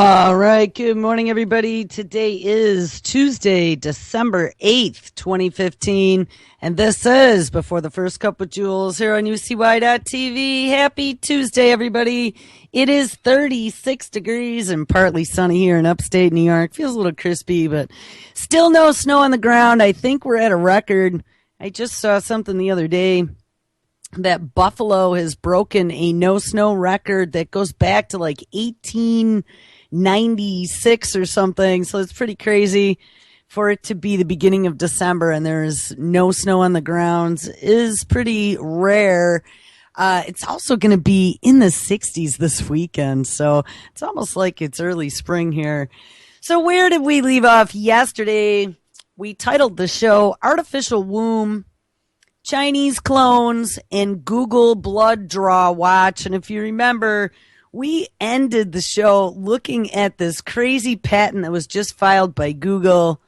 All right. Good morning, everybody. Today is Tuesday, December 8th, 2015. And this is Before the First Cup with Jules here on UCY.TV. Happy Tuesday, everybody. It is 36 degrees and partly sunny here in upstate New York. Feels a little crispy, but still no snow on the ground. I think we're at a record. I just saw something the other day that Buffalo has broken a no snow record that goes back to like 1896 or something. So it's pretty crazy for it to be the beginning of December and there's no snow on the grounds is pretty rare. It's also going to be in the 60s this weekend. So it's almost like it's early spring here. So where did we leave off yesterday? We titled the show Artificial Womb, Chinese Clones, and Google Blood Draw Watch. And if you remember, we ended the show looking at this crazy patent that was just filed by Google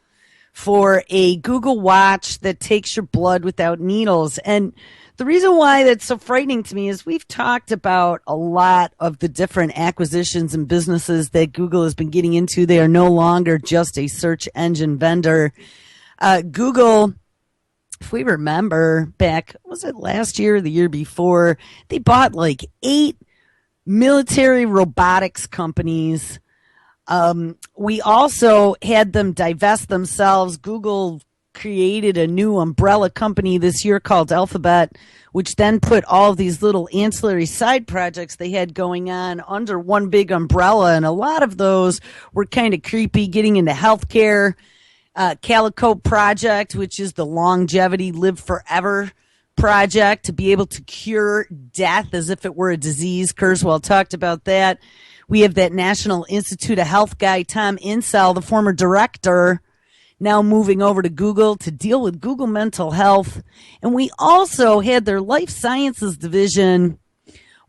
for a Google Watch that takes your blood without needles. And the reason why that's so frightening to me is we've talked about a lot of the different acquisitions and businesses that Google has been getting into. They are no longer just a search engine vendor. Google, if we remember back, was it last year or the year before, they bought like 8 military robotics companies. We also had them divest themselves. Google created a new umbrella company this year called Alphabet, which then put all of these little ancillary side projects they had going on under one big umbrella. And a lot of those were kind of creepy, getting into healthcare. Calico Project, which is the longevity, live forever project to be able to cure death as if it were a disease. Kurzweil talked about that. We have that National Institute of Health guy, Tom Insel, the former director, now moving over to Google to deal with Google mental health. And we also had their life sciences division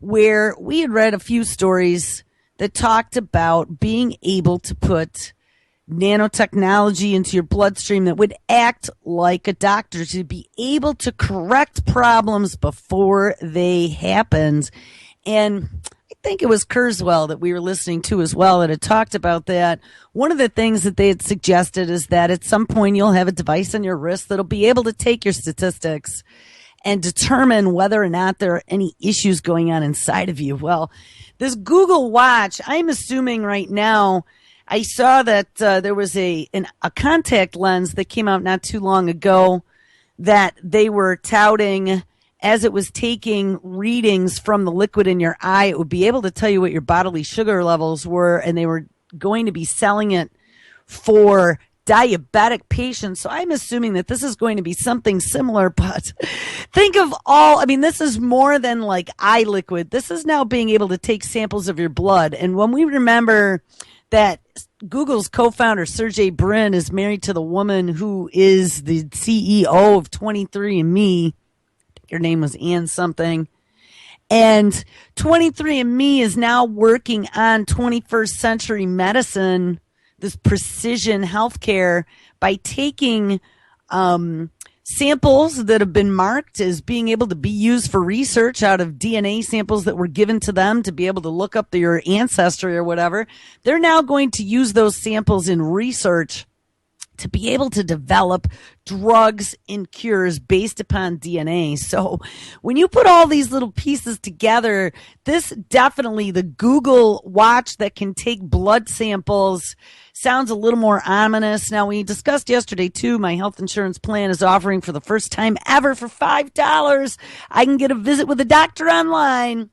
where we had read a few stories that talked about being able to put nanotechnology into your bloodstream that would act like a doctor to be able to correct problems before they happened. And I think it was Kurzweil that we were listening to as well that had talked about that. One of the things that they had suggested is that at some point you'll have a device on your wrist that'll be able to take your statistics and determine whether or not there are any issues going on inside of you. Well, this Google Watch, I'm assuming right now, I saw that there was a contact lens that came out not too long ago that they were touting as it was taking readings from the liquid in your eye. It would be able to tell you what your bodily sugar levels were, and they were going to be selling it for diabetic patients. So I'm assuming that this is going to be something similar, but think of this is more than like eye liquid. This is now being able to take samples of your blood. And when we remember that Google's co-founder, Sergey Brin, is married to the woman who is the CEO of 23andMe. I think her name was Ann something. And 23andMe is now working on 21st century medicine, this precision healthcare, by taking samples that have been marked as being able to be used for research out of DNA samples that were given to them to be able to look up your ancestry or whatever. They're now going to use those samples in research to be able to develop drugs and cures based upon DNA. So when you put all these little pieces together, this definitely, the Google Watch that can take blood samples, sounds a little more ominous. Now, we discussed yesterday, too, my health insurance plan is offering for the first time ever for $5. I can get a visit with a doctor online.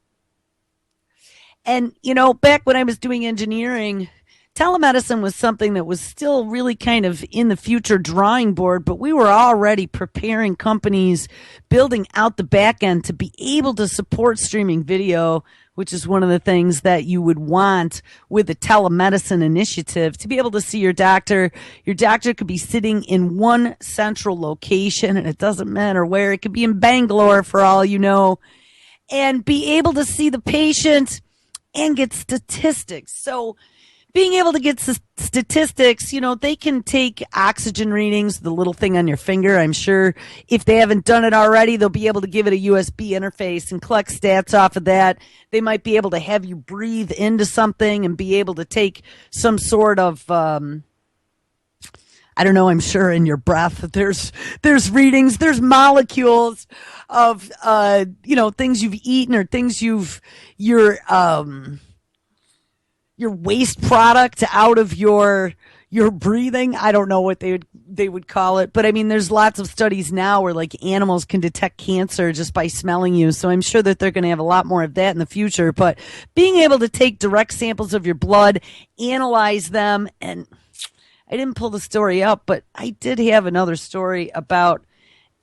And, back when I was doing engineering, telemedicine was something that was still really kind of in the future drawing board, but we were already preparing companies, building out the back end to be able to support streaming video, which is one of the things that you would want with the telemedicine initiative, to be able to see your doctor. Your doctor could be sitting in one central location, and it doesn't matter where. It could be in Bangalore for all you know, and be able to see the patient and get statistics. So being able to get statistics, they can take oxygen readings, the little thing on your finger. I'm sure if they haven't done it already, they'll be able to give it a USB interface and collect stats off of that. They might be able to have you breathe into something and be able to take some sort of, I don't know, I'm sure in your breath there's readings, there's molecules of, things you've eaten or things your waste product out of your breathing. I don't know what they would call it, but I mean, there's lots of studies now where like animals can detect cancer just by smelling you. So I'm sure that they're going to have a lot more of that in the future, but being able to take direct samples of your blood, analyze them, and I didn't pull the story up, but I did have another story about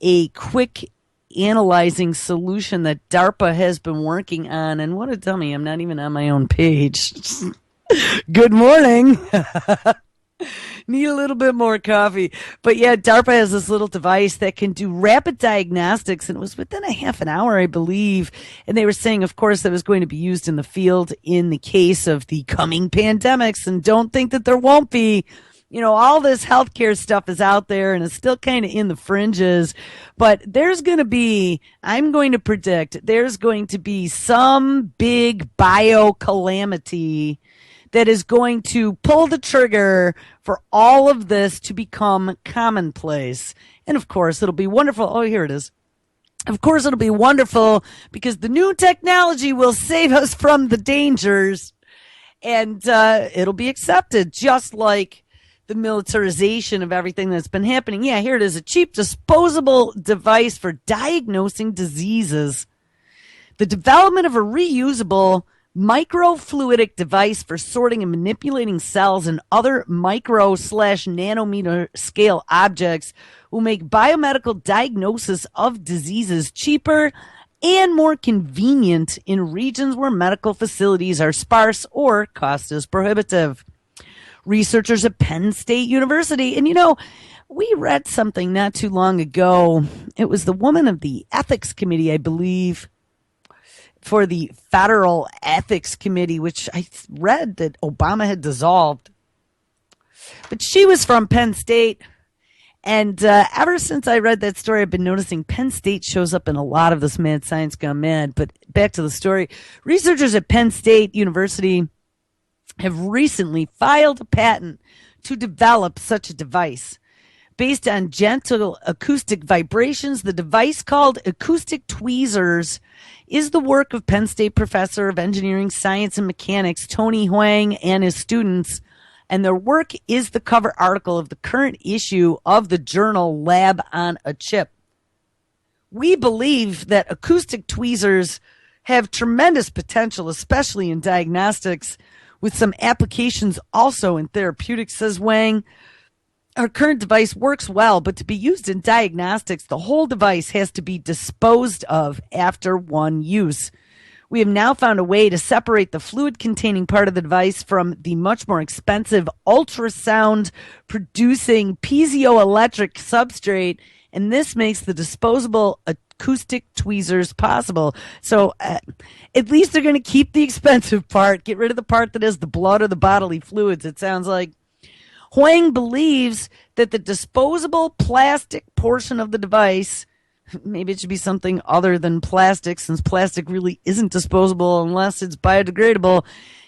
a quick analyzing solution that DARPA has been working on. And what a dummy, I'm not even on my own page. Good morning. Need a little bit more coffee. But yeah, DARPA has this little device that can do rapid diagnostics, and it was within a half an hour, I believe. And they were saying, of course, that was going to be used in the field in the case of the coming pandemics. And don't think that there won't be. All this healthcare stuff is out there and it's still kind of in the fringes, but I'm going to predict there's going to be some big bio calamity that is going to pull the trigger for all of this to become commonplace. And of course, it'll be wonderful. Oh, here it is. Of course, it'll be wonderful because the new technology will save us from the dangers, and it'll be accepted, just like the militarization of everything that's been happening. Yeah, here it is, a cheap disposable device for diagnosing diseases. The development of a reusable microfluidic device for sorting and manipulating cells and other micro/nanometer scale objects will make biomedical diagnosis of diseases cheaper and more convenient in regions where medical facilities are sparse or cost is prohibitive. Researchers at Penn State University, and we read something not too long ago. It was the woman of the ethics committee, I believe, for the Federal Ethics Committee, which I read that Obama had dissolved. But she was from Penn State. And ever since I read that story, I've been noticing Penn State shows up in a lot of this Mad Science Gone Mad. But back to the story. Researchers at Penn State University have recently filed a patent to develop such a device. Based on gentle acoustic vibrations, the device, called acoustic tweezers, is the work of Penn State professor of engineering, science, and mechanics Tony Huang and his students, and their work is the cover article of the current issue of the journal Lab on a Chip. We believe that acoustic tweezers have tremendous potential, especially in diagnostics, with some applications also in therapeutics, says Wang. Our current device works well, but to be used in diagnostics, the whole device has to be disposed of after one use. We have now found a way to separate the fluid-containing part of the device from the much more expensive ultrasound-producing piezoelectric substrate, and this makes the disposable acoustic tweezers possible. So at least they're going to keep the expensive part, get rid of the part that has the blood or the bodily fluids, it sounds like. Huang believes that the disposable plastic portion of the device, maybe it should be something other than plastic, since plastic really isn't disposable unless it's biodegradable,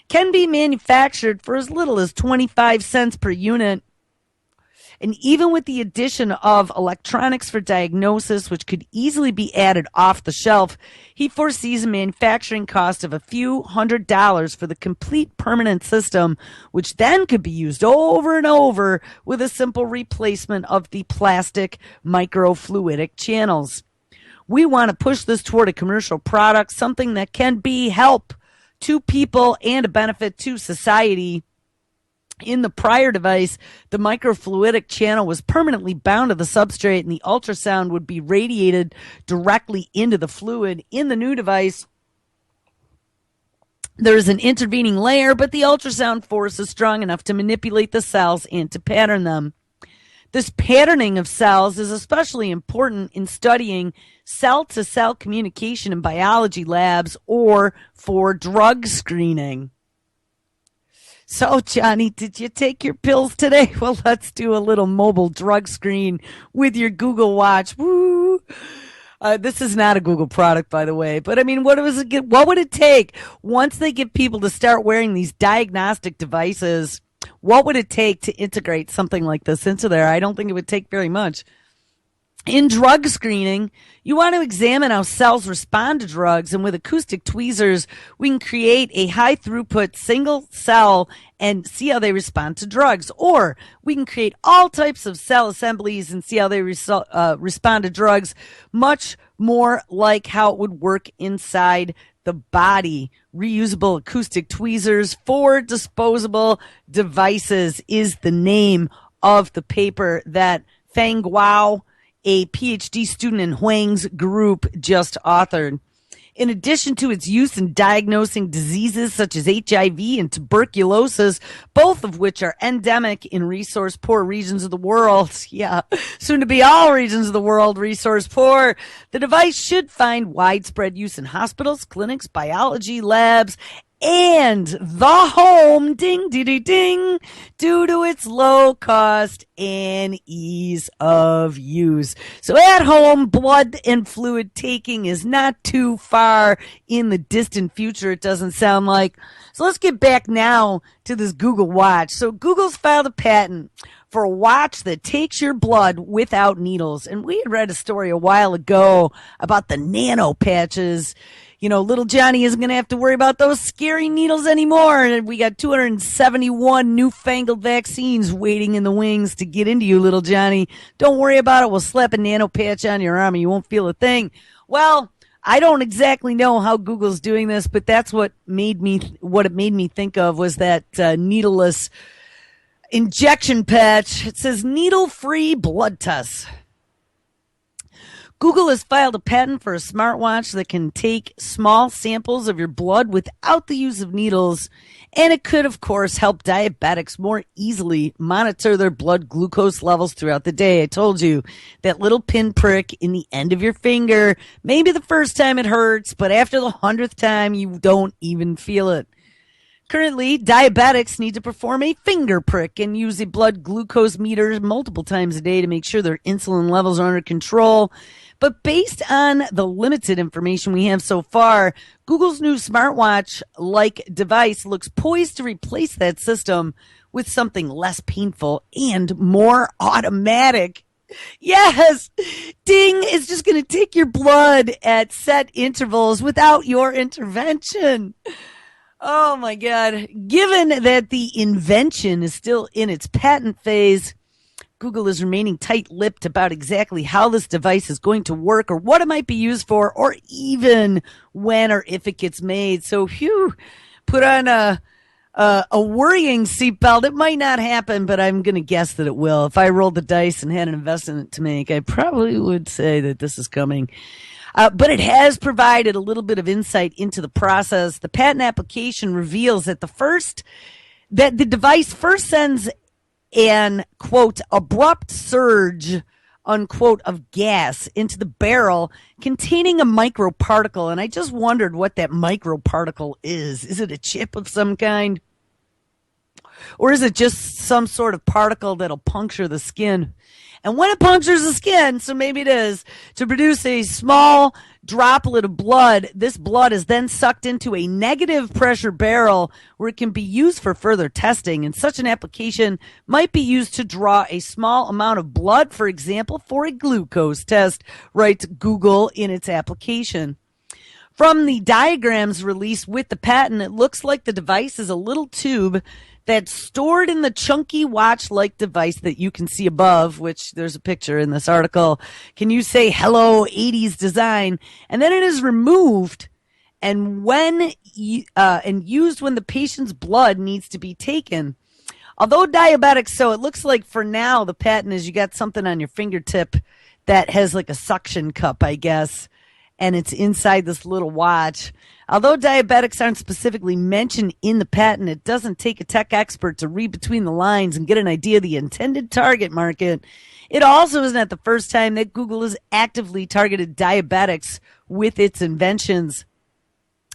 can be manufactured for as little as 25 cents per unit. And even with the addition of electronics for diagnosis, which could easily be added off the shelf, he foresees a manufacturing cost of a few $100s for the complete permanent system, which then could be used over and over with a simple replacement of the plastic microfluidic channels. We want to push this toward a commercial product, something that can be help to people and a benefit to society. In the prior device, the microfluidic channel was permanently bound to the substrate and the ultrasound would be radiated directly into the fluid. In the new device, there is an intervening layer, but the ultrasound force is strong enough to manipulate the cells and to pattern them. This patterning of cells is especially important in studying cell-to-cell communication in biology labs or for drug screening. So, Johnny, did you take your pills today? Well, let's do a little mobile drug screen with your Google Watch. Woo! This is not a Google product, by the way. But I mean, what would it take once they get people to start wearing these diagnostic devices? What would it take to integrate something like this into there? I don't think it would take very much. In drug screening, you want to examine how cells respond to drugs, and with acoustic tweezers, we can create a high throughput single cell and see how they respond to drugs. Or we can create all types of cell assemblies and see how they respond to drugs, much more like how it would work inside the body. Reusable acoustic tweezers for disposable devices is the name of the paper that Feng Guo, a PhD student in Huang's group, just authored. In addition to its use in diagnosing diseases such as HIV and tuberculosis, both of which are endemic in resource-poor regions of the world, soon to be all regions of the world resource-poor, the device should find widespread use in hospitals, clinics, biology labs, and the home, ding, ding, ding, ding, due to its low cost and ease of use. So at home, blood and fluid taking is not too far in the distant future, it doesn't sound like. So let's get back now to this Google Watch. So Google's filed a patent for a watch that takes your blood without needles. And we had read a story a while ago about the nano patches. You know, little Johnny isn't going to have to worry about those scary needles anymore. And we got 271 newfangled vaccines waiting in the wings to get into you, little Johnny. Don't worry about it. We'll slap a nano patch on your arm and you won't feel a thing. Well, I don't exactly know how Google's doing this, but that's what it made me think of was that needleless injection patch. It says needle-free blood tests. Google has filed a patent for a smartwatch that can take small samples of your blood without the use of needles, and it could, of course, help diabetics more easily monitor their blood glucose levels throughout the day. I told you, that little pinprick in the end of your finger, maybe the first time it hurts, but after the 100th time, you don't even feel it. Currently, diabetics need to perform a finger prick and use a blood glucose meter multiple times a day to make sure their insulin levels are under control. But based on the limited information we have so far, Google's new smartwatch-like device looks poised to replace that system with something less painful and more automatic. Yes, ding, it's just going to take your blood at set intervals without your intervention. Oh my God. Given that the invention is still in its patent phase, Google is remaining tight-lipped about exactly how this device is going to work or what it might be used for or even when or if it gets made. So, put on a worrying seatbelt. It might not happen, but I'm going to guess that it will. If I rolled the dice and had an investment to make, I probably would say that this is coming. But it has provided a little bit of insight into the process. The patent application reveals that the device first sends an, quote, abrupt surge, unquote, of gas into the barrel containing a microparticle. And I just wondered what that microparticle is. Is it a chip of some kind? Or is it just some sort of particle that'll puncture the skin? And when it punctures the skin, so maybe it is, to produce a small droplet of blood, this blood is then sucked into a negative pressure barrel where it can be used for further testing. And such an application might be used to draw a small amount of blood, for example, for a glucose test, writes Google in its application. From the diagrams released with the patent, it looks like the device is a little tube that's stored in the chunky watch-like device that you can see above, which there's a picture in this article. Can you say, hello, 80s design? And then it is removed and used when the patient's blood needs to be taken. Although diabetics, so it looks like for now the patent is you got something on your fingertip that has like a suction cup, I guess, and it's inside this little watch. Although diabetics aren't specifically mentioned in the patent, it doesn't take a tech expert to read between the lines and get an idea of the intended target market. It also isn't the first time that Google has actively targeted diabetics with its inventions.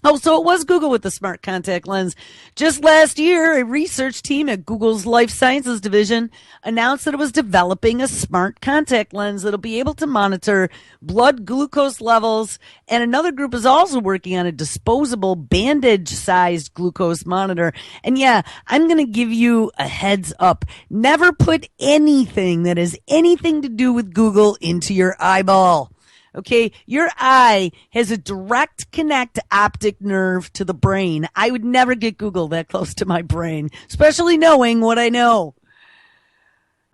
Oh, so it was Google with the smart contact lens. Just last year, a research team at Google's Life Sciences division announced that it was developing a smart contact lens that'll be able to monitor blood glucose levels. And another group is also working on a disposable bandage-sized glucose monitor. And yeah, I'm going to give you a heads up. Never put anything that has anything to do with Google into your eyeball. Okay, your eye has a direct connect optic nerve to the brain. I would never get Google that close to my brain, especially knowing what I know.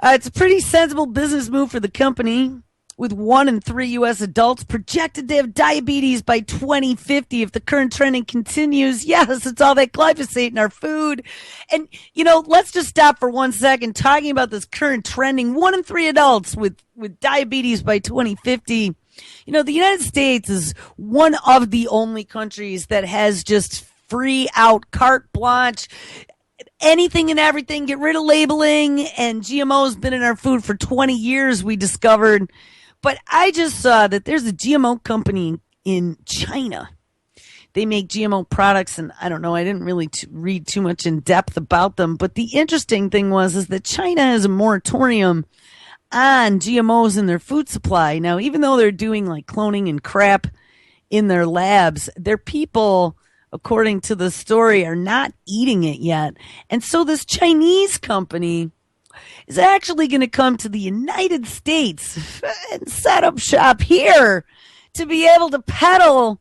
It's a pretty sensible business move for the company, with 1 in 3 U.S. adults projected to have diabetes by 2050 if the current trending continues. Yes, it's all that glyphosate in our food. And, let's just stop for 1 second talking about this current trending. 1 in 3 adults with diabetes by 2050. The United States is one of the only countries that has just free out carte blanche, anything and everything, get rid of labeling, and GMO's been in our food for 20 years, we discovered. But I just saw that there's a GMO company in China. They make GMO products, and I don't know, I didn't really read too much in depth about them, but the interesting thing is that China has a moratorium on GMOs in their food supply. Now, even though they're doing like cloning and crap in their labs, their people, according to the story, are not eating it yet. And so this Chinese company is actually going to come to the United States and set up shop here to be able to peddle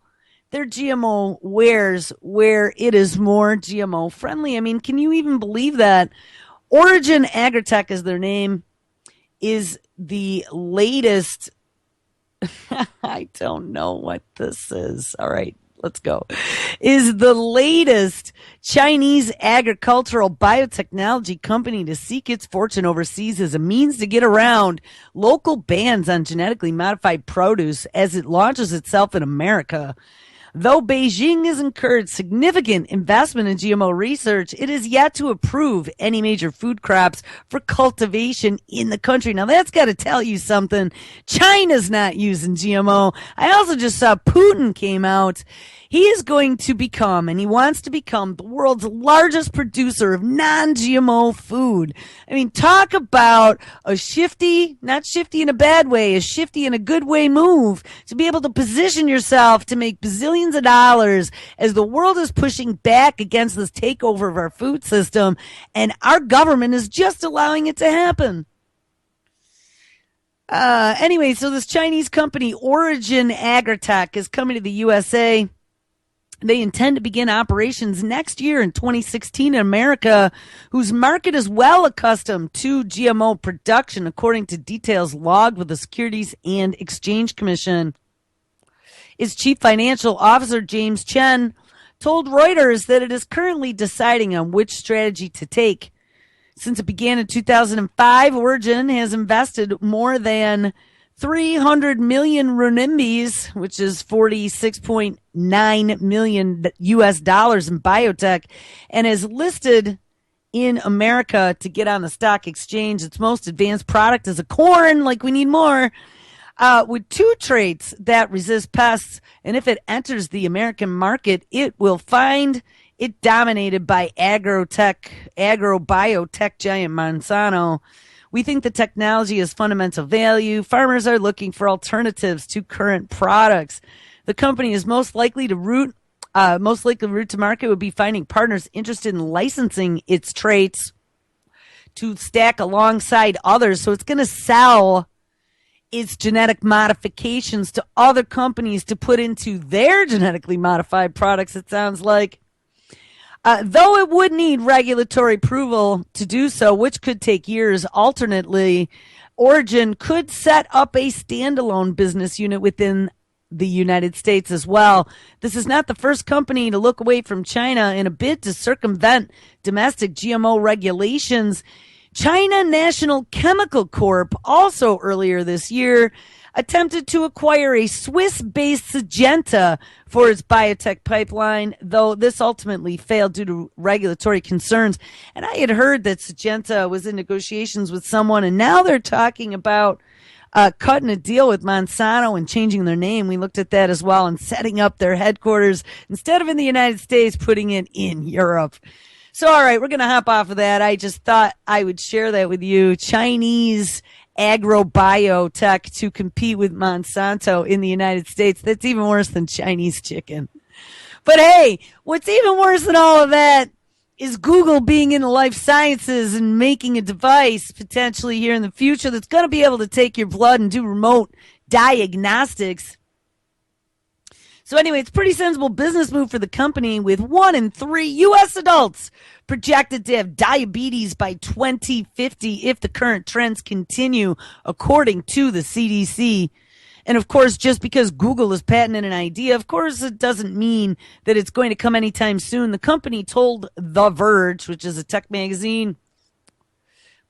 their GMO wares where it is more GMO friendly. I mean, can you even believe that? Origin Agritech is their name. Is the latest, I don't know what this is. All right, let's go. Is the latest Chinese agricultural biotechnology company to seek its fortune overseas as a means to get around local bans on genetically modified produce as it launches itself in America. Though Beijing has encouraged significant investment in GMO research, it is yet to approve any major food crops for cultivation in the country. Now, that's got to tell you something. China's not using GMO. I also just saw Putin came out. He is going to become, and he wants to become, the world's largest producer of non-GMO food. I mean, talk about a shifty, not shifty in a bad way, a shifty in a good way move to be able to position yourself to make bazillions of dollars as the world is pushing back against this takeover of our food system, and our government is just allowing it to happen. Anyway, so this Chinese company, Origin Agritech, is coming to the USA. They intend to begin operations next year in 2016 in America, whose market is well accustomed to GMO production, according to details logged with the Securities and Exchange Commission. Its chief financial officer, James Chen, told Reuters that it is currently deciding on which strategy to take. Since it began in 2005, Origin has invested more than 300 million renminbis, which is 46.9 million US dollars in biotech, and has listed in America to get on the stock exchange. Its most advanced product is a corn, like we need more, with 2 traits that resist pests. And if it enters the American market, it will find it dominated by agrobiotech giant Monsanto. We think the technology has fundamental value. Farmers are looking for alternatives to current products. The company is most likely route to market would be finding partners interested in licensing its traits to stack alongside others. So it's going to sell its genetic modifications to other companies to put into their genetically modified products, it sounds like. Though it would need regulatory approval to do so, which could take years, alternately, Origin could set up a standalone business unit within the United States as well. This is not the first company to look away from China in a bid to circumvent domestic GMO regulations. China National Chemical Corp also earlier this year attempted to acquire a Swiss-based Syngenta for its biotech pipeline, though this ultimately failed due to regulatory concerns. And I had heard that Syngenta was in negotiations with someone, and now they're talking about cutting a deal with Monsanto and changing their name. We looked at that as well, and setting up their headquarters instead of in the United States, putting it in Europe. So, all right, we're going to hop off of that. I just thought I would share that with you. Chinese agrobiotech to compete with Monsanto in the United States. That's even worse than Chinese chicken. But hey, what's even worse than all of that is Google being in the life sciences and making a device potentially here in the future that's going to be able to take your blood and do remote diagnostics. So anyway, it's a pretty sensible business move for the company, with 1 in 3 U.S. adults projected to have diabetes by 2050 if the current trends continue, according to the CDC. And of course, just because Google is patenting an idea, of course, it doesn't mean that it's going to come anytime soon. The company told The Verge, which is a tech magazine,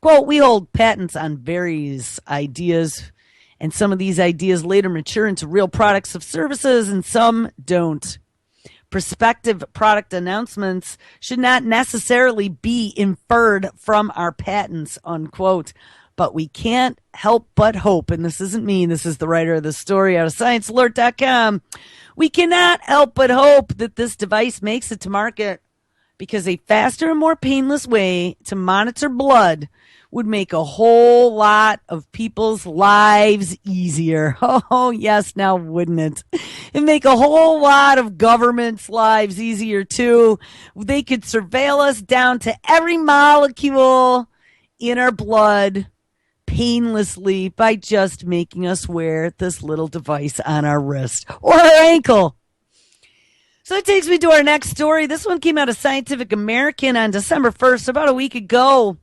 quote, "We hold patents on various ideas, and some of these ideas later mature into real products of services, and some don't. Prospective product announcements should not necessarily be inferred from our patents," unquote. But we can't help but hope, and this isn't me, this is the writer of the story out of ScienceAlert.com. We cannot help but hope that this device makes it to market, because a faster and more painless way to monitor blood would make a whole lot of people's lives easier. Oh, yes, now wouldn't it? It'd make a whole lot of governments' lives easier, too. They could surveil us down to every molecule in our blood painlessly by just making us wear this little device on our wrist or our ankle. So that takes me to our next story. This one came out of Scientific American on December 1st, about a week ago,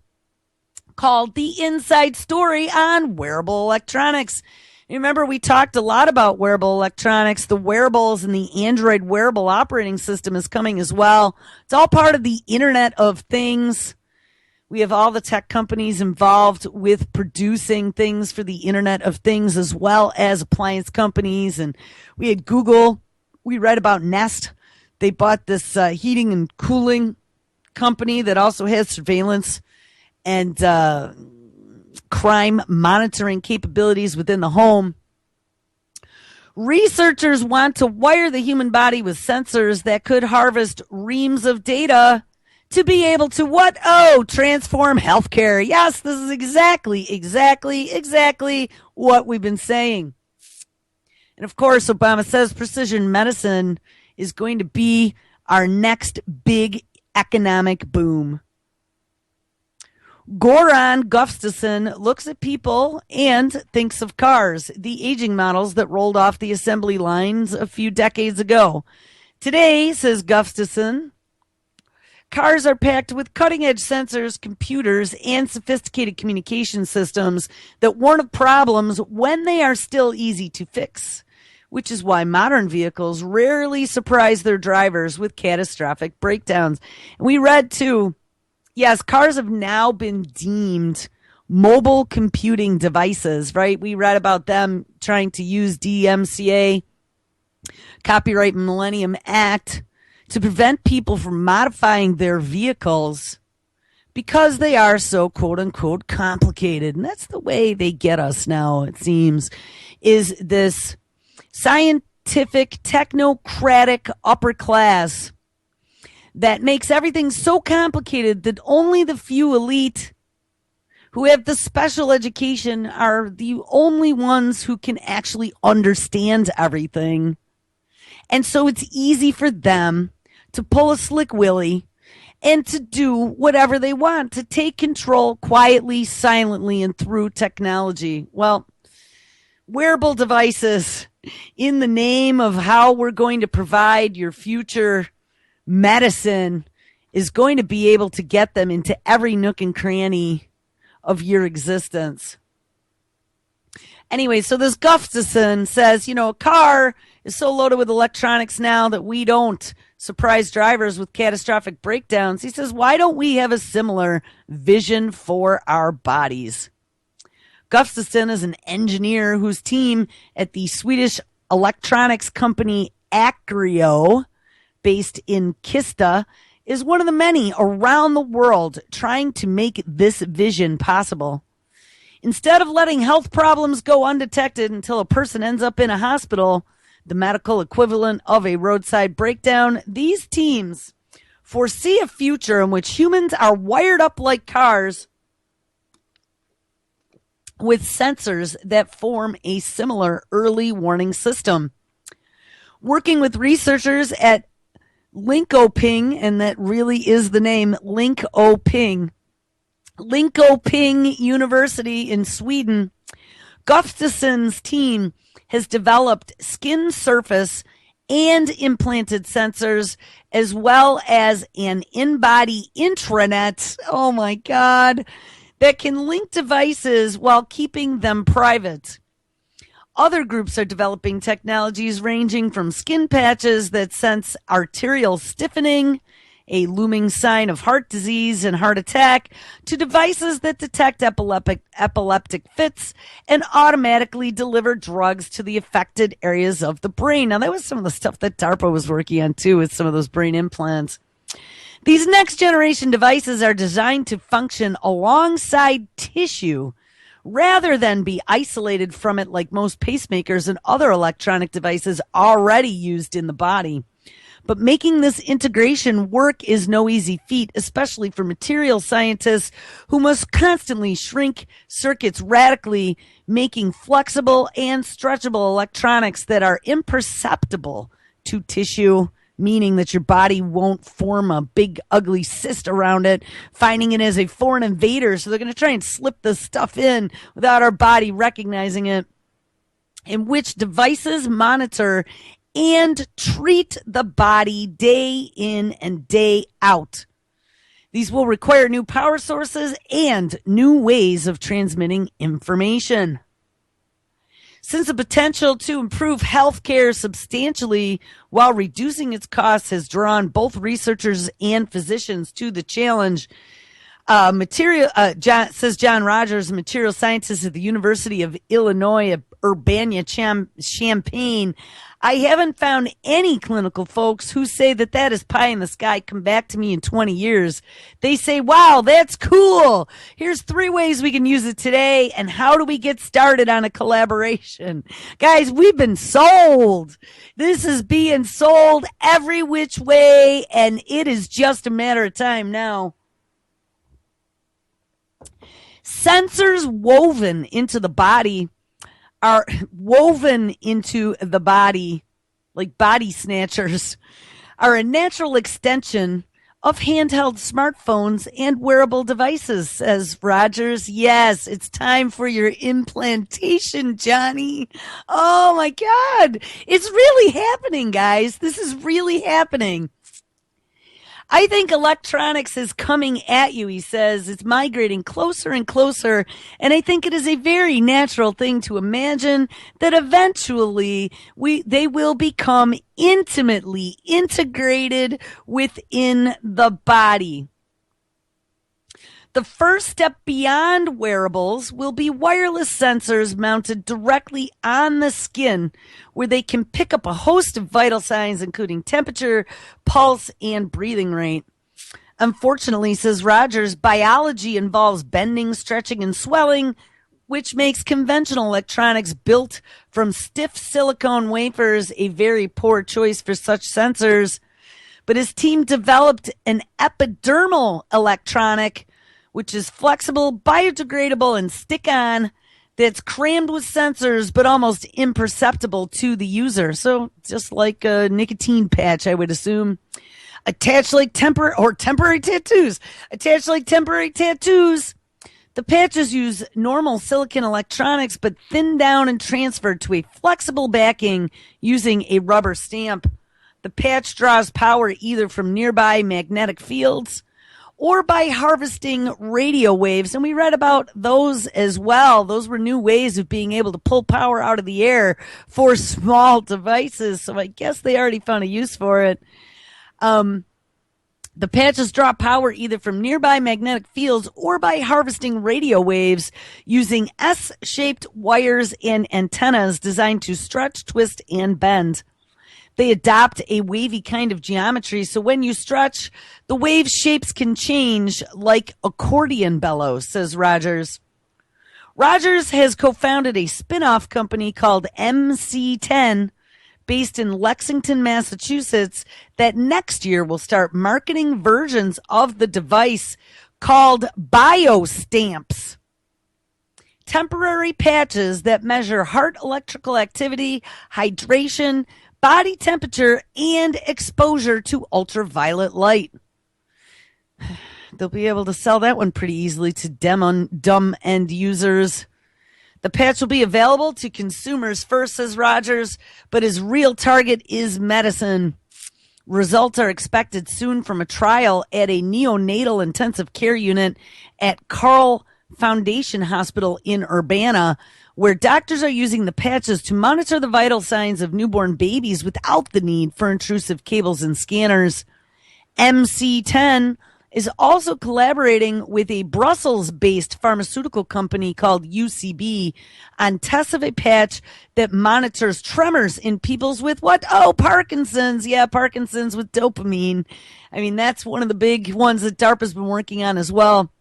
called "The Inside Story on Wearable Electronics." You remember, we talked a lot about wearable electronics. The wearables and the Android wearable operating system is coming as well. It's all part of the Internet of Things. We have all the tech companies involved with producing things for the Internet of Things, as well as appliance companies. And we had Google. We read about Nest. They bought this heating and cooling company that also has surveillance and crime monitoring capabilities within the home. Researchers want to wire the human body with sensors that could harvest reams of data to be able to what? Oh, transform healthcare. Yes, this is exactly what we've been saying. And of course, Obama says precision medicine is going to be our next big economic boom. Goran Gustafsson looks at people and thinks of cars, the aging models that rolled off the assembly lines a few decades ago. Today, says Gustafsson, cars are packed with cutting-edge sensors, computers, and sophisticated communication systems that warn of problems when they are still easy to fix, which is why modern vehicles rarely surprise their drivers with catastrophic breakdowns. And we read, too, yes, cars have now been deemed mobile computing devices, right? We read about them trying to use DMCA, Copyright Millennium Act, to prevent people from modifying their vehicles because they are so quote-unquote complicated. And that's the way they get us now, it seems, is this scientific, technocratic upper class that makes everything so complicated that only the few elite who have the special education are the only ones who can actually understand everything. And so it's easy for them to pull a slick willy and to do whatever they want, to take control quietly, silently, and through technology. Well, wearable devices, in the name of how we're going to provide your future medicine, is going to be able to get them into every nook and cranny of your existence. Anyway, so this Gustafsson says, a car is so loaded with electronics now that we don't surprise drivers with catastrophic breakdowns. He says, why don't we have a similar vision for our bodies? Gustafsson is an engineer whose team at the Swedish electronics company Acrio, based in Kista, is one of the many around the world trying to make this vision possible. Instead of letting health problems go undetected until a person ends up in a hospital, the medical equivalent of a roadside breakdown, these teams foresee a future in which humans are wired up like cars with sensors that form a similar early warning system. Working with researchers at Linkoping, and that really is the name, Linkoping University in Sweden, Gustafsson's team has developed skin surface and implanted sensors, as well as an in-body intranet, oh my God, that can link devices while keeping them private. Other groups are developing technologies ranging from skin patches that sense arterial stiffening, a looming sign of heart disease and heart attack, to devices that detect epileptic fits and automatically deliver drugs to the affected areas of the brain. Now, that was some of the stuff that DARPA was working on, too, with some of those brain implants. These next-generation devices are designed to function alongside tissue rather than be isolated from it like most pacemakers and other electronic devices already used in the body. But making this integration work is no easy feat, especially for material scientists who must constantly shrink circuits radically, making flexible and stretchable electronics that are imperceptible to tissue, meaning that your body won't form a big ugly cyst around it, finding it as a foreign invader. So they're going to try and slip this stuff in without our body recognizing it, in which devices monitor and treat the body day in and day out. These will require new power sources and new ways of transmitting information. Since the potential to improve healthcare substantially while reducing its costs has drawn both researchers and physicians to the challenge, says John Rogers, a material scientist at the University of Illinois at Urbana-Champaign, I haven't found any clinical folks who say that is pie in the sky. Come back to me in 20 years. They say, wow, that's cool. Here's 3 ways we can use it today. And how do we get started on a collaboration? Guys, we've been sold. This is being sold every which way. And it is just a matter of time now. Sensors woven into the body like body snatchers, are a natural extension of handheld smartphones and wearable devices, says Rogers. Yes, it's time for your implantation, Johnny. Oh my God. It's really happening, guys. This is really happening. I think electronics is coming at you, he says. It's migrating closer and closer, and I think it is a very natural thing to imagine that eventually they will become intimately integrated within the body. The first step beyond wearables will be wireless sensors mounted directly on the skin, where they can pick up a host of vital signs, including temperature, pulse, and breathing rate. Unfortunately, says Rogers, biology involves bending, stretching, and swelling, which makes conventional electronics built from stiff silicone wafers a very poor choice for such sensors. But his team developed an epidermal electronic, which is flexible, biodegradable, and stick-on, that's crammed with sensors but almost imperceptible to the user. So just like a nicotine patch, I would assume. Attached like temporary tattoos. The patches use normal silicon electronics but thinned down and transferred to a flexible backing using a rubber stamp. The patch draws power either from nearby magnetic fields or by harvesting radio waves. And we read about those as well. Those were new ways of being able to pull power out of the air for small devices. So I guess they already found a use for it. The patches draw power either from nearby magnetic fields or by harvesting radio waves using S-shaped wires and antennas designed to stretch, twist, and bend. They adopt a wavy kind of geometry, so when you stretch, the wave shapes can change like accordion bellows, says Rogers. Rogers has co-founded a spin-off company called MC10 based in Lexington, Massachusetts, that next year will start marketing versions of the device called biostamps. Temporary patches that measure heart electrical activity, hydration, body temperature, and exposure to ultraviolet light. They'll be able to sell that one pretty easily to dumb end users. The patch will be available to consumers first, says Rogers, but his real target is medicine. Results are expected soon from a trial at a neonatal intensive care unit at Carle Foundation Hospital in Urbana, where doctors are using the patches to monitor the vital signs of newborn babies without the need for intrusive cables and scanners. MC10 is also collaborating with a Brussels-based pharmaceutical company called UCB on tests of a patch that monitors tremors in people's with what? Oh, Parkinson's. Yeah, Parkinson's with dopamine. I mean, that's one of the big ones that DARPA's been working on as well,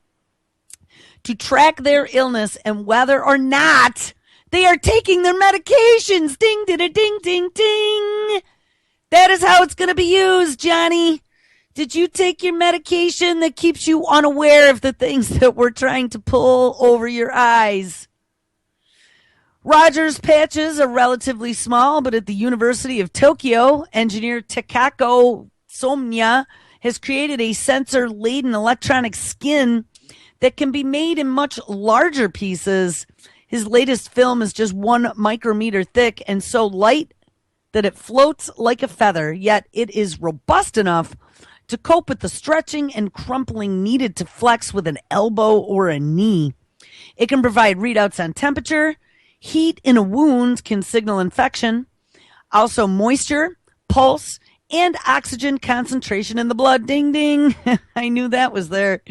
to track their illness and whether or not they are taking their medications. Ding, ding, ding, ding, ding. That is how it's going to be used, Johnny. Did you take your medication that keeps you unaware of the things that we're trying to pull over your eyes? Rogers patches are relatively small, but at the University of Tokyo, engineer Takako Somya has created a sensor-laden electronic skin that can be made in much larger pieces. His latest film is just 1 micrometer thick and so light that it floats like a feather, yet it is robust enough to cope with the stretching and crumpling needed to flex with an elbow or a knee. It can provide readouts on temperature. Heat in a wound can signal infection. Also moisture, pulse, and oxygen concentration in the blood. Ding, ding. I knew that was there.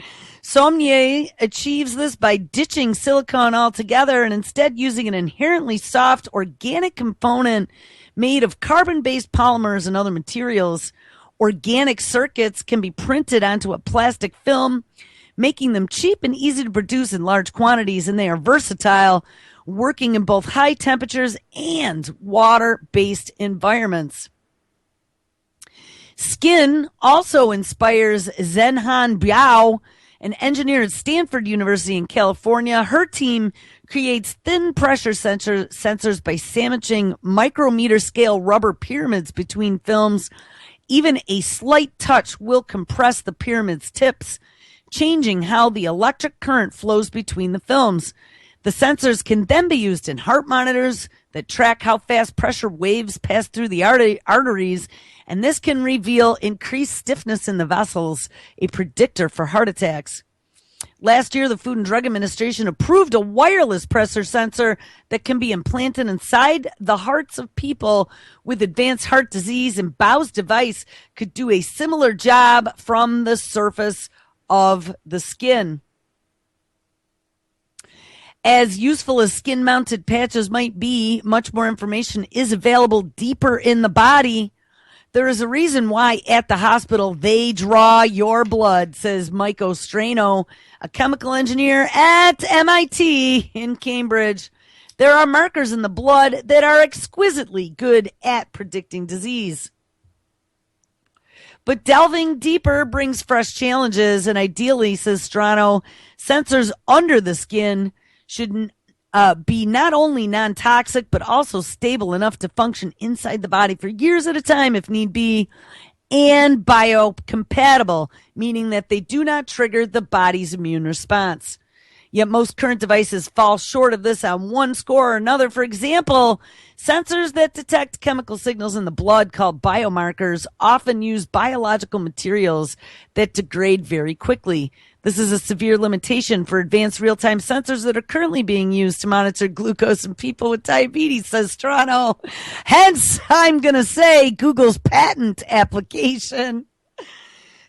Somnier achieves this by ditching silicone altogether and instead using an inherently soft organic component made of carbon-based polymers and other materials. Organic circuits can be printed onto a plastic film, making them cheap and easy to produce in large quantities, and they are versatile, working in both high temperatures and water-based environments. Skin also inspires Zhenhan Biao, an engineer at Stanford University in California. Her team creates thin pressure sensors by sandwiching micrometer scale rubber pyramids between films. Even a slight touch will compress the pyramid's tips, changing how the electric current flows between the films. The sensors can then be used in heart monitors that track how fast pressure waves pass through the arteries, and this can reveal increased stiffness in the vessels, a predictor for heart attacks. Last year, the Food and Drug Administration approved a wireless pressure sensor that can be implanted inside the hearts of people with advanced heart disease, and Bao's device could do a similar job from the surface of the skin. As useful as skin-mounted patches might be, much more information is available deeper in the body. There is a reason why at the hospital they draw your blood, says Mike Ostrano, a chemical engineer at MIT in Cambridge. There are markers in the blood that are exquisitely good at predicting disease. But delving deeper brings fresh challenges, and ideally, says Strano, sensors under the skin should be not only non-toxic, but also stable enough to function inside the body for years at a time if need be, and biocompatible, meaning that they do not trigger the body's immune response. Yet most current devices fall short of this on one score or another. For example, sensors that detect chemical signals in the blood, called biomarkers, often use biological materials that degrade very quickly. This is a severe limitation for advanced real-time sensors that are currently being used to monitor glucose in people with diabetes, says Toronto. Hence, I'm going to say Google's patent application.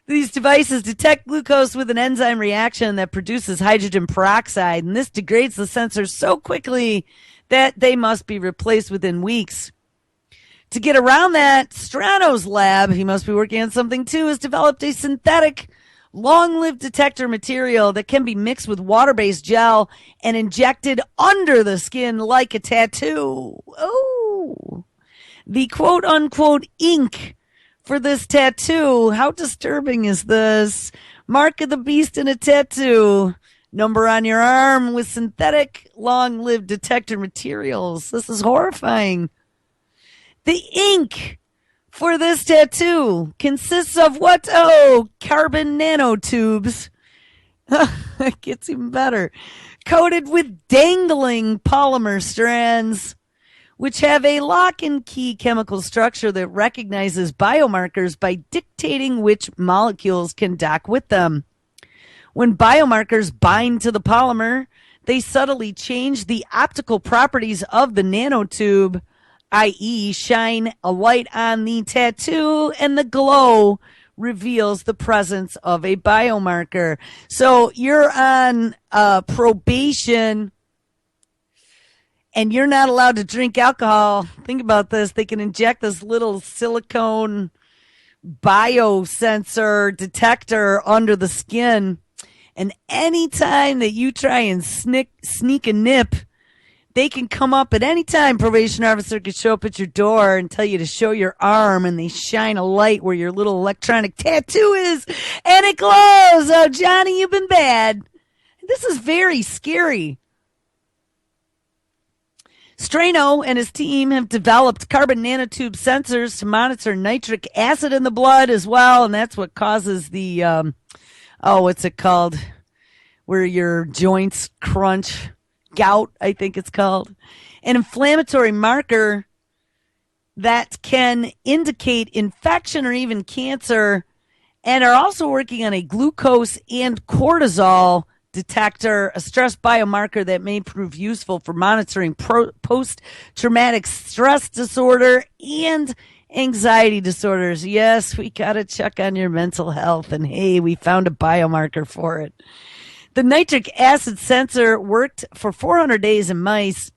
These devices detect glucose with an enzyme reaction that produces hydrogen peroxide, and this degrades the sensors so quickly that they must be replaced within weeks. To get around that, Strano's lab, he must be working on something too, has developed a synthetic long-lived detector material that can be mixed with water-based gel and injected under the skin like a tattoo. Oh, the quote-unquote ink for this tattoo. How disturbing is this? Mark of the beast in a tattoo. Number on your arm with synthetic long-lived detector materials. This is horrifying. The ink for this tattoo consists of what? Oh, carbon nanotubes. It gets even better. Coated with dangling polymer strands, which have a lock and key chemical structure that recognizes biomarkers by dictating which molecules can dock with them. When biomarkers bind to the polymer, they subtly change the optical properties of the nanotube, i.e., shine a light on the tattoo, and the glow reveals the presence of a biomarker. So you're on probation and you're not allowed to drink alcohol. Think about this. They can inject this little silicone biosensor detector under the skin. And any time that you try and sneak a nip, they can come up at any time. Probation officer could show up at your door and tell you to show your arm, and they shine a light where your little electronic tattoo is, and it glows. Oh, Johnny, you've been bad. This is very scary. Strano and his team have developed carbon nanotube sensors to monitor nitric acid in the blood as well, and that's what causes the what's it called? Where your joints crunch. Gout, I think it's called. An inflammatory marker that can indicate infection or even cancer, and are also working on a glucose and cortisol detector, a stress biomarker that may prove useful for monitoring post-traumatic stress disorder and anxiety disorders. Yes, we got to check on your mental health, and hey, we found a biomarker for it. The nitric acid sensor worked for 400 days in mice,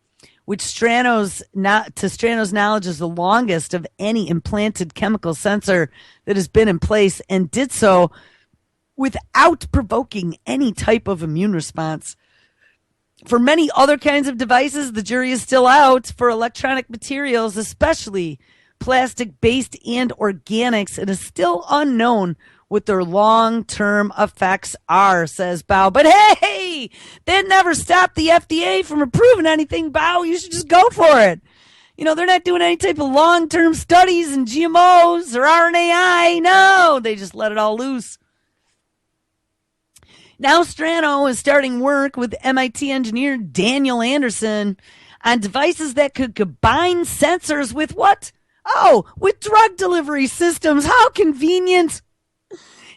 which to Strano's knowledge is the longest of any implanted chemical sensor that has been in place, and did so without provoking any type of immune response. For many other kinds of devices, the jury is still out. For electronic materials, especially plastic-based and organics, it is still unknown what their long-term effects are, says Bao. But hey, that never stopped the FDA from approving anything, Bao. You should just go for it. You know, they're not doing any type of long-term studies in GMOs or RNAi. No, they just let it all loose. Now Strano is starting work with MIT engineer Daniel Anderson on devices that could combine sensors with what? Oh, with drug delivery systems. How convenient.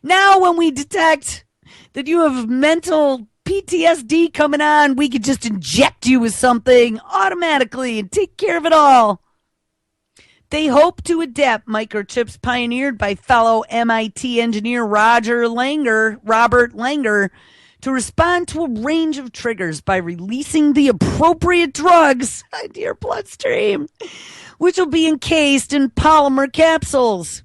Now when we detect that you have mental PTSD coming on, we could just inject you with something automatically and take care of it all. They hope to adapt microchips pioneered by fellow MIT engineer Robert Langer to respond to a range of triggers by releasing the appropriate drugs into your bloodstream, which will be encased in polymer capsules.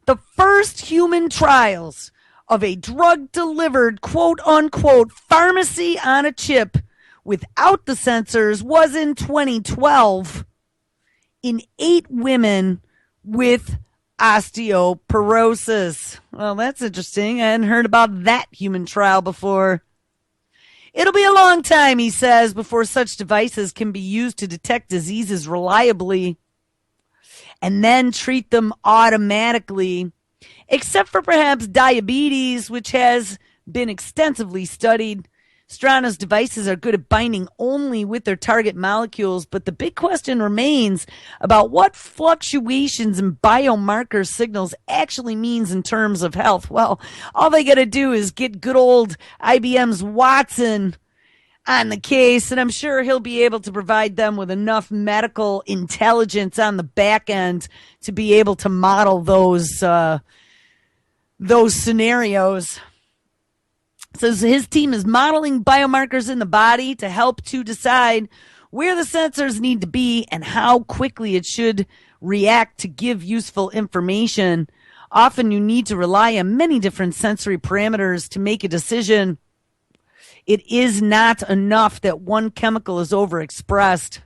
The first human trials of a drug-delivered, quote-unquote, pharmacy on a chip without the sensors was in 2012 in 8 women with osteoporosis. Well, that's interesting. I hadn't heard about that human trial before. It'll be a long time, he says, before such devices can be used to detect diseases reliably and then treat them automatically, except for perhaps diabetes, which has been extensively studied. Strano's devices are good at binding only with their target molecules, but the big question remains about what fluctuations in biomarker signals actually means in terms of health. Well, all they got to do is get good old IBM's Watson on the case, and I'm sure he'll be able to provide them with enough medical intelligence on the back end to be able to model those scenarios. So his team is modeling biomarkers in the body to help to decide where the sensors need to be and how quickly it should react to give useful information. Often you need to rely on many different sensory parameters to make a decision. It is not enough that one chemical is overexpressed.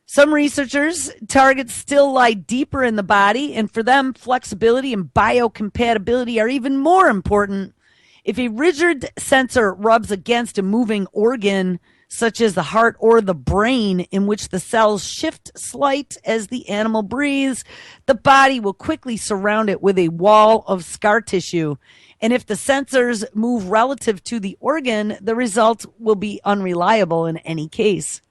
Some researchers' targets still lie deeper in the body, and for them, flexibility and biocompatibility are even more important. If a rigid sensor rubs against a moving organ, such as the heart or the brain, in which the cells shift slight as the animal breathes, the body will quickly surround it with a wall of scar tissue. And if the sensors move relative to the organ, the result will be unreliable in any case.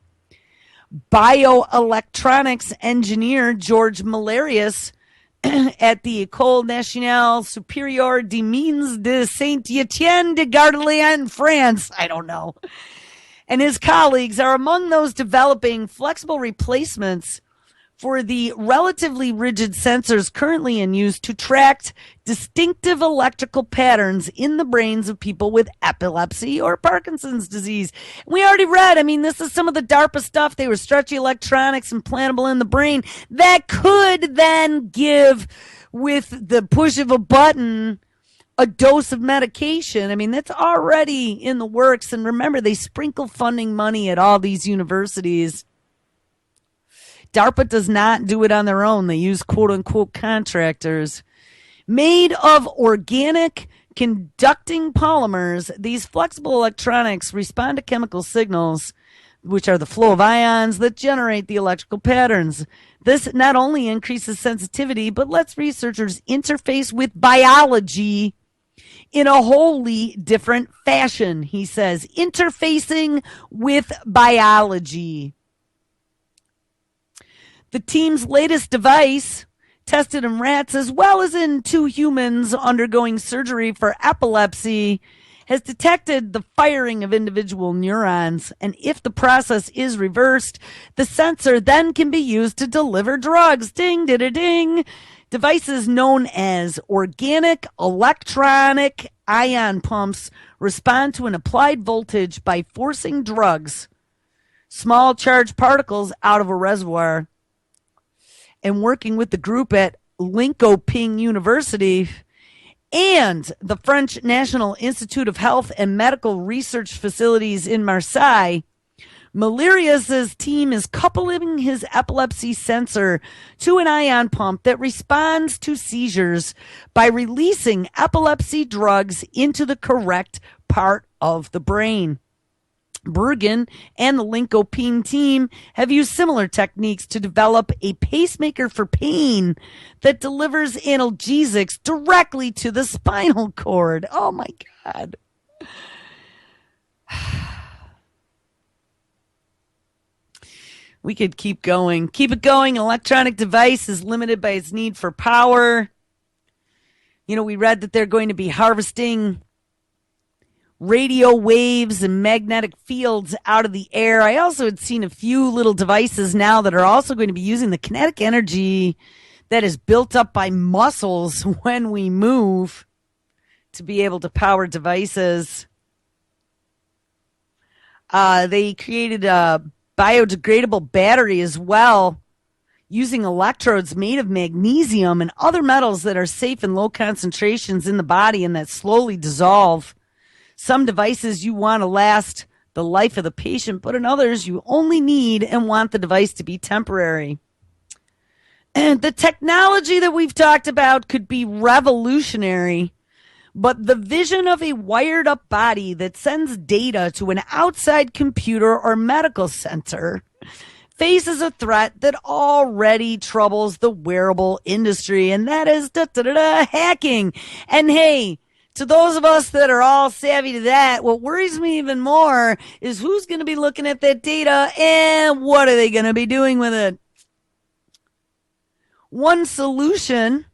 Bioelectronics engineer George Malarius at the École Nationale Supérieure des Mines de Saint-Étienne de Gardelian in France, I don't know, and his colleagues are among those developing flexible replacements for the relatively rigid sensors currently in use to track distinctive electrical patterns in the brains of people with epilepsy or Parkinson's disease. We already read, this is some of the DARPA stuff. They were stretchy electronics implantable in the brain that could then give, with the push of a button, a dose of medication. That's already in the works. And remember, they sprinkle funding money at all these universities. DARPA does not do it on their own. They use quote-unquote contractors. Made of organic conducting polymers, these flexible electronics respond to chemical signals, which are the flow of ions that generate the electrical patterns. This not only increases sensitivity, but lets researchers interface with biology in a wholly different fashion, he says. Interfacing with biology. The team's latest device, tested in rats as well as in 2 humans undergoing surgery for epilepsy, has detected the firing of individual neurons. And if the process is reversed, the sensor then can be used to deliver drugs. Ding, ding, ding. Devices known as organic electronic ion pumps respond to an applied voltage by forcing drugs, small charged particles, out of a reservoir. And working with the group at Linkoping University and the French National Institute of Health and Medical Research Facilities in Marseille, Malarius' team is coupling his epilepsy sensor to an ion pump that responds to seizures by releasing epilepsy drugs into the correct part of the brain. Bergen and the Linkoping team have used similar techniques to develop a pacemaker for pain that delivers analgesics directly to the spinal cord. Oh my God. We could keep going. Keep it going. An electronic device is limited by its need for power. We read that they're going to be harvesting radio waves and magnetic fields out of the air. I also had seen a few little devices now that are also going to be using the kinetic energy that is built up by muscles when we move to be able to power devices. They created a biodegradable battery as well, using electrodes made of magnesium and other metals that are safe in low concentrations in the body and that slowly dissolve. Some devices you want to last the life of the patient, but in others you only need and want the device to be temporary. And the technology that we've talked about could be revolutionary, but the vision of a wired up body that sends data to an outside computer or medical center faces a threat that already troubles the wearable industry, and that is hacking. And hey, to those of us that are all savvy to that, what worries me even more is who's going to be looking at that data and what are they going to be doing with it? One solution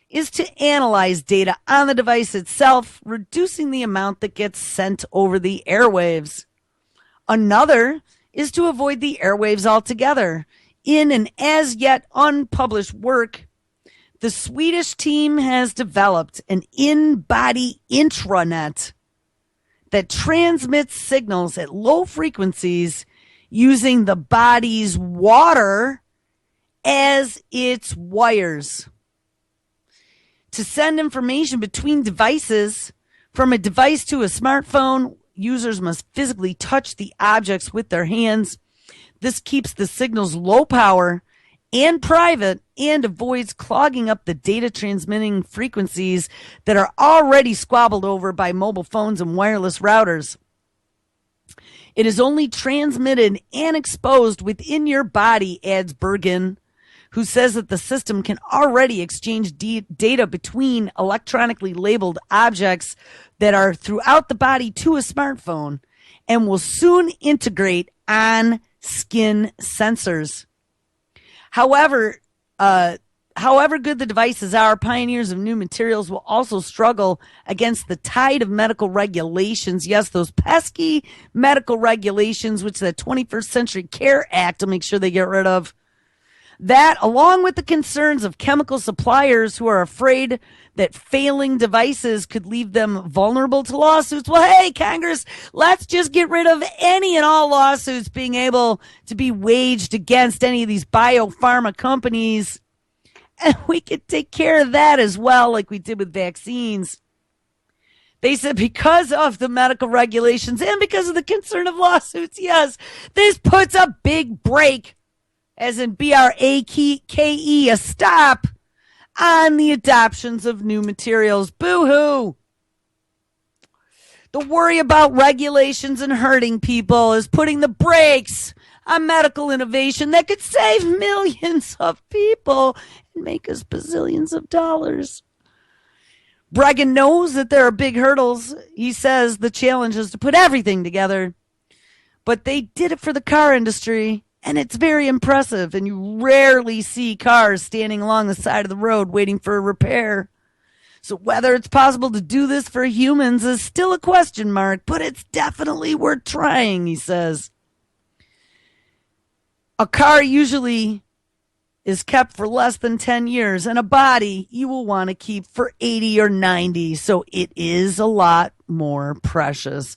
is to analyze data on the device itself, reducing the amount that gets sent over the airwaves. Another is to avoid the airwaves altogether. In an as yet unpublished work, the Swedish team has developed an in-body intranet that transmits signals at low frequencies using the body's water as its wires. To send information between devices, from a device to a smartphone, users must physically touch the objects with their hands. This keeps the signals low power and private and avoids clogging up the data transmitting frequencies that are already squabbled over by mobile phones and wireless routers. It is only transmitted and exposed within your body, adds Bergen, who says that the system can already exchange data between electronically labeled objects that are throughout the body to a smartphone and will soon integrate on skin sensors. However good the devices are, pioneers of new materials will also struggle against the tide of medical regulations. Yes, those pesky medical regulations, which the 21st Century Care Act will make sure they get rid of. That, along with the concerns of chemical suppliers who are afraid that failing devices could leave them vulnerable to lawsuits. Well, hey, Congress, let's just get rid of any and all lawsuits being able to be waged against any of these biopharma companies. And we could take care of that as well, like we did with vaccines. They said because of the medical regulations and because of the concern of lawsuits, yes, this puts a big break, as in B-R-A-K-E, a stop on the adoptions of new materials. Boo-hoo. The worry about regulations and hurting people is putting the brakes on medical innovation that could save millions of people and make us bazillions of dollars. Bregan knows that there are big hurdles. He says the challenge is to put everything together. But they did it for the car industry, and it's very impressive, and you rarely see cars standing along the side of the road waiting for a repair. So whether it's possible to do this for humans is still a question mark, but it's definitely worth trying, he says. A car usually is kept for less than 10 years, and a body you will want to keep for 80 or 90, so it is a lot more precious.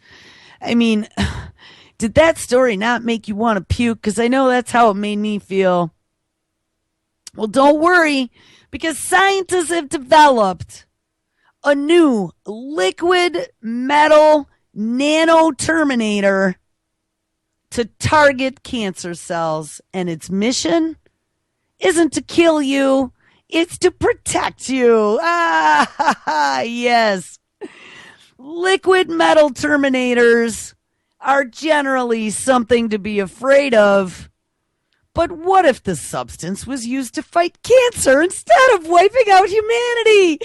I mean, did that story not make you want to puke? Because I know that's how it made me feel. Well, don't worry, because scientists have developed a new liquid metal nano terminator to target cancer cells, and its mission isn't to kill you, it's to protect you. Yes. Liquid metal terminators are generally something to be afraid of. But what if the substance was used to fight cancer instead of wiping out humanity?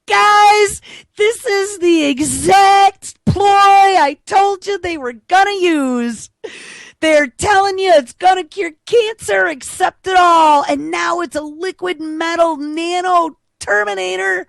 Guys, this is the exact ploy I told you they were gonna use. They're telling you it's gonna cure cancer, accept it all, and now it's a liquid metal nano terminator.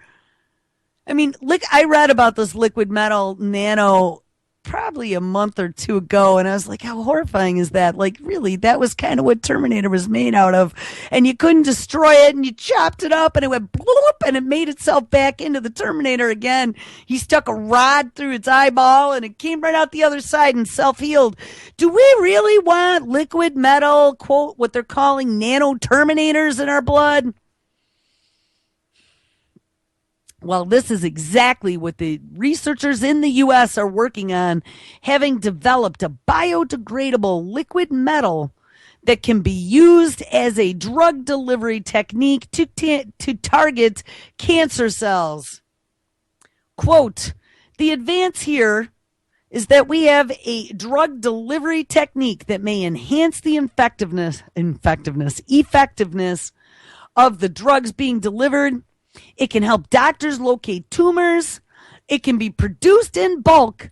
I mean, I read about this liquid metal nano probably a month or two ago, and I was like, how horrifying is that? Like, really, that was kind of what Terminator was made out of, and you couldn't destroy it, and you chopped it up, and it went bloop, and it made itself back into the Terminator again. He stuck a rod through its eyeball, and it came right out the other side and self-healed. Do we really want liquid metal, quote, what they're calling nano Terminators in our blood? Well, this is exactly what the researchers in the U.S. are working on, having developed a biodegradable liquid metal that can be used as a drug delivery technique to target cancer cells. Quote, the advance here is that we have a drug delivery technique that may enhance the effectiveness of the drugs being delivered. It can help doctors locate tumors. It can be produced in bulk.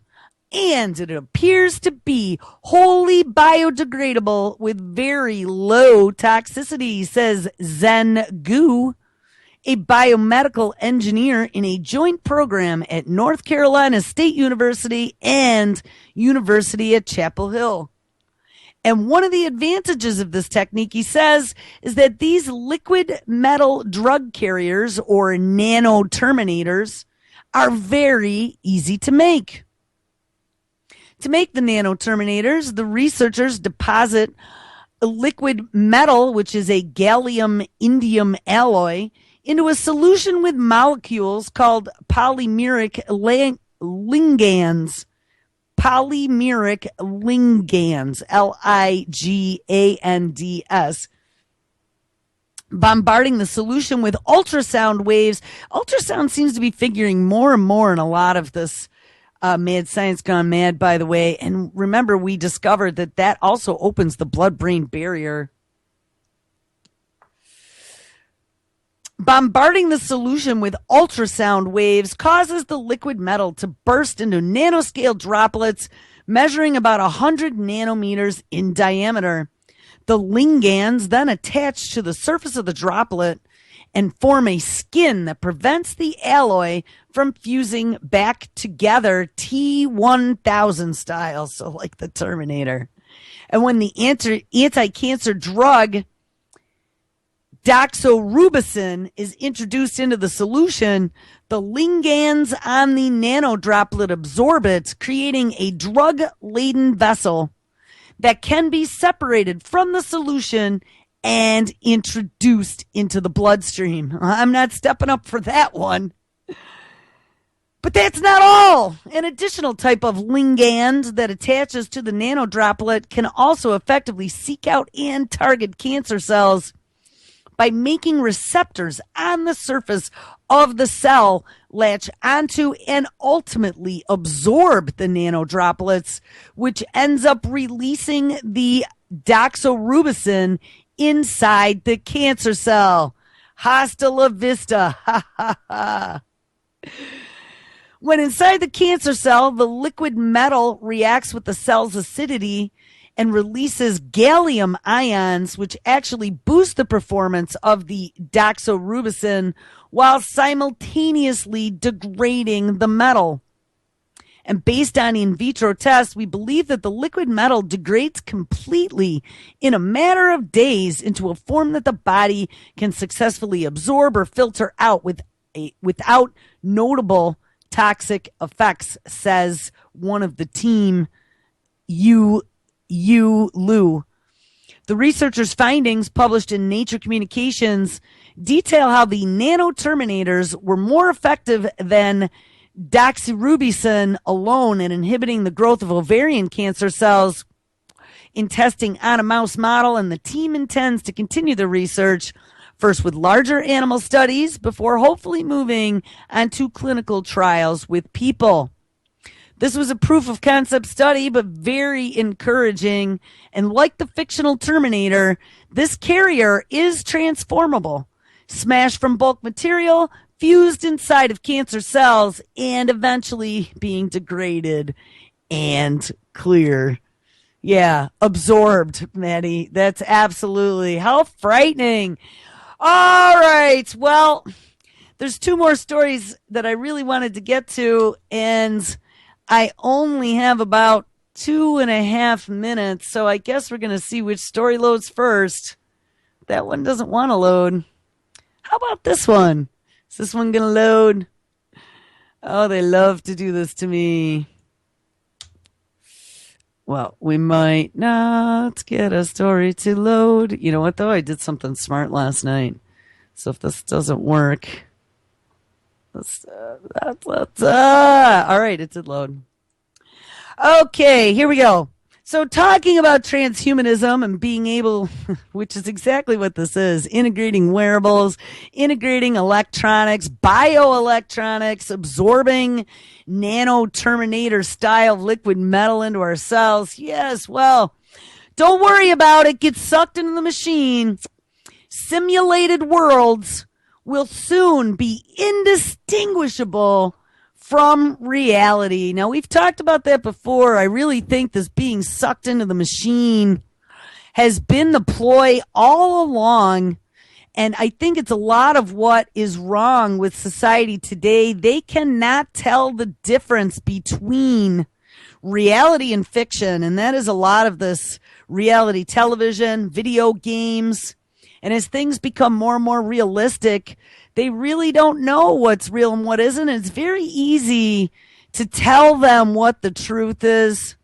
And it appears to be wholly biodegradable with very low toxicity, says Zen Gu, a biomedical engineer in a joint program at North Carolina State University and University at Chapel Hill. And one of the advantages of this technique, he says, is that these liquid metal drug carriers or nano terminators are very easy to make. To make the nano terminators, the researchers deposit a liquid metal, which is a gallium-indium alloy, into a solution with molecules called polymeric ligands. Polymeric ligands, Ligands, bombarding the solution with ultrasound waves. Ultrasound seems to be figuring more and more in a lot of this Mad Science Gone Mad, by the way. And remember, we discovered that that also opens the blood-brain barrier. Bombarding the solution with ultrasound waves causes the liquid metal to burst into nanoscale droplets measuring about 100 nanometers in diameter. The ligands then attach to the surface of the droplet and form a skin that prevents the alloy from fusing back together T-1000 style, so like the Terminator. And when the anti-cancer drug doxorubicin is introduced into the solution, the ligands on the nanodroplet absorb it, creating a drug-laden vessel that can be separated from the solution and introduced into the bloodstream. I'm not stepping up for that one. But that's not all. An additional type of ligand that attaches to the nanodroplet can also effectively seek out and target cancer cells by making receptors on the surface of the cell latch onto and ultimately absorb the nanodroplets, which ends up releasing the doxorubicin inside the cancer cell. Hasta la vista. Ha ha ha. When inside the cancer cell, the liquid metal reacts with the cell's acidity and releases gallium ions, which actually boost the performance of the doxorubicin while simultaneously degrading the metal. And based on in vitro tests, we believe that the liquid metal degrades completely in a matter of days into a form that the body can successfully absorb or filter out without notable toxic effects, says one of the team, Lu. The researchers' findings, published in Nature Communications, detail how the nanoterminators were more effective than doxorubicin alone in inhibiting the growth of ovarian cancer cells in testing on a mouse model, and the team intends to continue the research, first with larger animal studies before hopefully moving on to clinical trials with people. This was a proof of concept study, but very encouraging. And like the fictional Terminator, this carrier is transformable, smashed from bulk material, fused inside of cancer cells, and eventually being degraded and clear. Yeah, absorbed, Maddie. That's absolutely, how frightening. All right, well, there's two more stories that I really wanted to get to, and I only have about 2.5 minutes, so I guess we're going to see which story loads first. That one doesn't want to load. How about this one? Is this one going to load? Oh, they love to do this to me. Well, we might not get a story to load. You know what, though? I did something smart last night. So if this doesn't work, all right, it did load. Okay, here we go. So talking about transhumanism and being able, which is exactly what this is, integrating wearables, integrating electronics, bioelectronics, absorbing nano-terminator style liquid metal into our cells. Yes, well, don't worry about it. Get sucked into the machine. Simulated worlds will soon be indistinguishable from reality. Now, we've talked about that before. I really think this being sucked into the machine has been the ploy all along. And I think it's a lot of what is wrong with society today. They cannot tell the difference between reality and fiction. And that is a lot of this reality television, video games. And as things become more and more realistic, they really don't know what's real and what isn't. It's very easy to tell them what the truth is.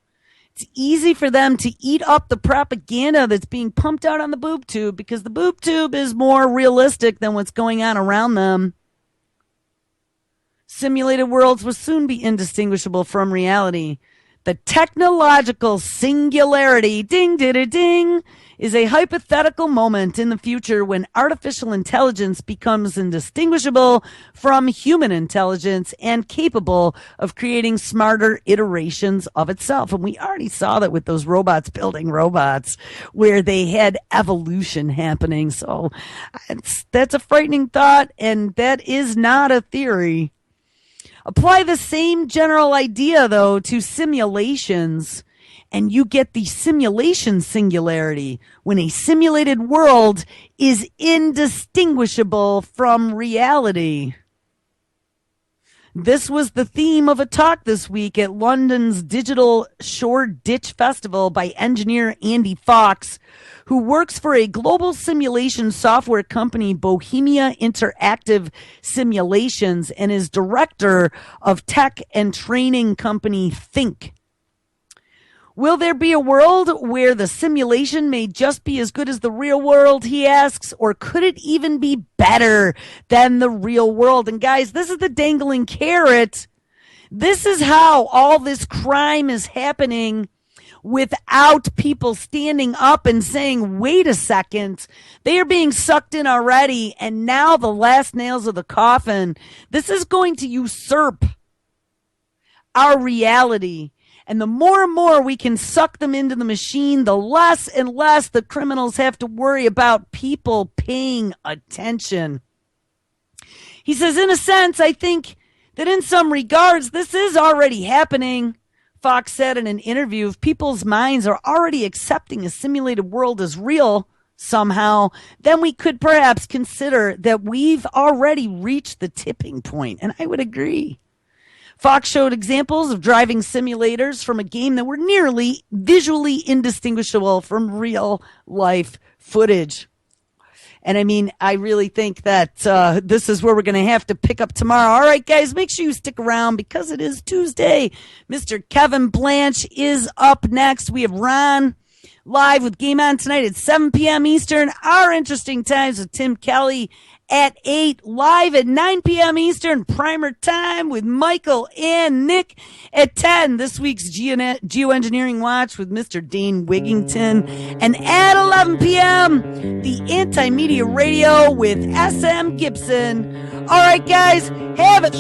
It's it's easy for them to eat up the propaganda that's being pumped out on the boob tube because the boob tube is more realistic than what's going on around them. Simulated worlds will soon be indistinguishable from reality. The technological singularity, ding, ding, ding, is a hypothetical moment in the future when artificial intelligence becomes indistinguishable from human intelligence and capable of creating smarter iterations of itself. And we already saw that with those robots building robots where they had evolution happening. So that's a frightening thought, and that is not a theory. Apply the same general idea, though, to simulations, and you get the simulation singularity, when a simulated world is indistinguishable from reality. This was the theme of a talk this week at London's Digital Shoreditch Festival by engineer Andy Fox, who works for a global simulation software company, Bohemia Interactive Simulations, and is director of tech and training company Think. Will there be a world where the simulation may just be as good as the real world, he asks, or could it even be better than the real world? And guys, this is the dangling carrot. This is how all this crime is happening without people standing up and saying, wait a second, they are being sucked in already, and now the last nails of the coffin. This is going to usurp our reality. And the more and more we can suck them into the machine, the less and less the criminals have to worry about people paying attention. He says, in a sense, I think that in some regards, this is already happening. Fox said in an interview, if people's minds are already accepting a simulated world as real somehow, then we could perhaps consider that we've already reached the tipping point. And I would agree. Fox showed examples of driving simulators from a game that were nearly visually indistinguishable from real life footage. And I mean, I really think that this is where we're going to have to pick up tomorrow. All right, guys, make sure you stick around because it is Tuesday. Mr. Kevin Blanche is up next. We have Ron live with Game On tonight at 7 p.m. Eastern. Our Interesting Times with Tim Kelly at 8, live at 9 p.m. Eastern, primer time with Michael and Nick at 10. This week's Geoengineering Watch with Mr. Dane Wigington. And at 11 p.m., the Anti-Media Radio with S.M. Gibson. All right, guys, have it.